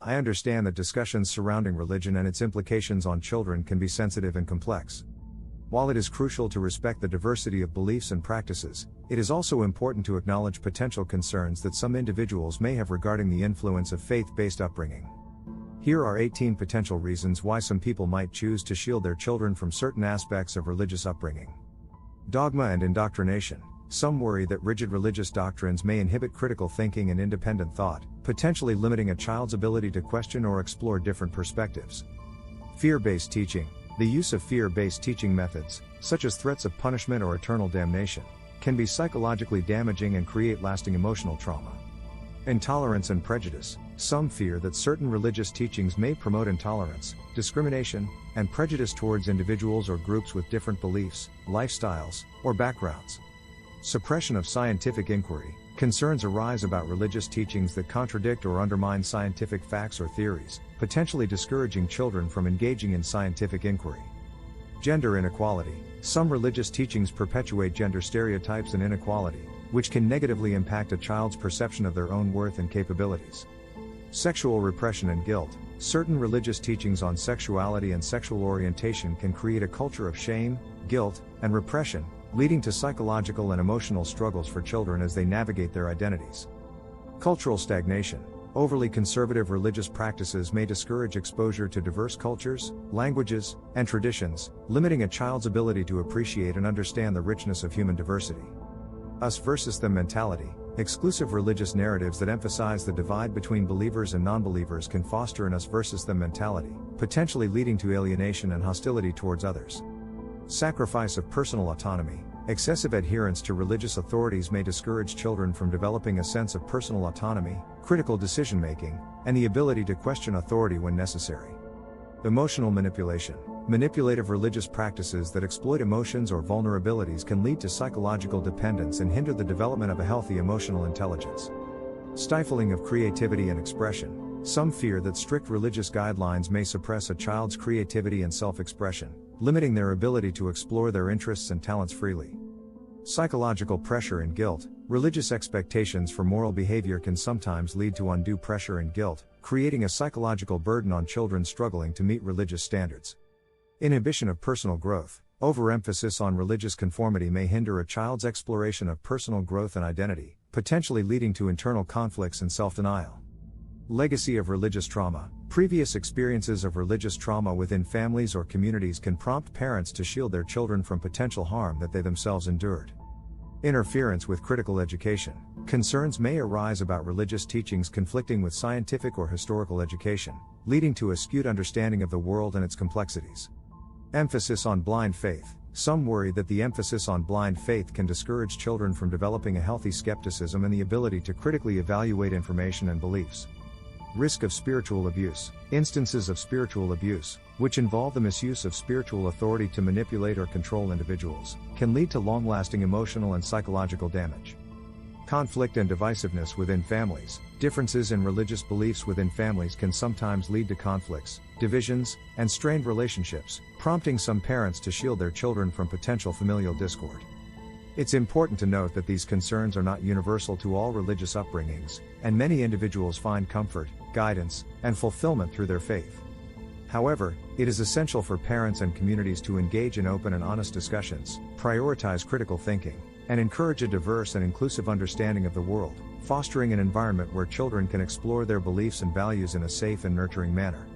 I understand that discussions surrounding religion and its implications on children can be sensitive and complex. While it is crucial to respect the diversity of beliefs and practices, it is also important to acknowledge potential concerns that some individuals may have regarding the influence of faith-based upbringing. Here are 18 potential reasons why some people might choose to shield their children from certain aspects of religious upbringing. Dogma and indoctrination. Some worry that rigid religious doctrines may inhibit critical thinking and independent thought, potentially limiting a child's ability to question or explore different perspectives. Fear-based teaching. The use of fear-based teaching methods, such as threats of punishment or eternal damnation, can be psychologically damaging and create lasting emotional trauma. Intolerance and prejudice. Some fear that certain religious teachings may promote intolerance, discrimination, and prejudice towards individuals or groups with different beliefs, lifestyles, or backgrounds. Suppression of scientific inquiry. Concerns arise about religious teachings that contradict or undermine scientific facts or theories, potentially discouraging children from engaging in scientific inquiry. Gender inequality. Some religious teachings perpetuate gender stereotypes and inequality, which can negatively impact a child's perception of their own worth and capabilities. Sexual repression and guilt. Certain religious teachings on sexuality and sexual orientation can create a culture of shame, guilt, and repression, leading to psychological and emotional struggles for children as they navigate their identities. Cultural stagnation. Overly conservative religious practices may discourage exposure to diverse cultures, languages, and traditions, limiting a child's ability to appreciate and understand the richness of human diversity. Us versus them mentality. Exclusive religious narratives that emphasize the divide between believers and non-believers can foster an us versus them mentality, potentially leading to alienation and hostility towards others. Sacrifice of personal autonomy. Excessive adherence to religious authorities may discourage children from developing a sense of personal autonomy, critical decision-making, and the ability to question authority when necessary. Emotional manipulation. Manipulative religious practices that exploit emotions or vulnerabilities can lead to psychological dependence and hinder the development of a healthy emotional intelligence. Stifling of creativity and expression. Some fear that strict religious guidelines may suppress a child's creativity and self-expression, limiting their ability to explore their interests and talents freely. Psychological pressure and guilt. Religious expectations for moral behavior can sometimes lead to undue pressure and guilt, creating a psychological burden on children struggling to meet religious standards. Inhibition of personal growth. Overemphasis on religious conformity may hinder a child's exploration of personal growth and identity, potentially leading to internal conflicts and self-denial. Legacy of religious trauma. Previous experiences of religious trauma within families or communities can prompt parents to shield their children from potential harm that they themselves endured. Interference with critical education. Concerns may arise about religious teachings conflicting with scientific or historical education, leading to a skewed understanding of the world and its complexities. Emphasis on blind faith. Some worry that the emphasis on blind faith can discourage children from developing a healthy skepticism and the ability to critically evaluate information and beliefs. Risk of spiritual abuse. Instances of spiritual abuse, which involve the misuse of spiritual authority to manipulate or control individuals, can lead to long-lasting emotional and psychological damage. Conflict and divisiveness within families. Differences in religious beliefs within families can sometimes lead to conflicts, divisions, and strained relationships, prompting some parents to shield their children from potential familial discord. It's important to note that these concerns are not universal to all religious upbringings, and many individuals find comfort, guidance, and fulfillment through their faith. However, it is essential for parents and communities to engage in open and honest discussions, prioritize critical thinking, and encourage a diverse and inclusive understanding of the world, fostering an environment where children can explore their beliefs and values in a safe and nurturing manner.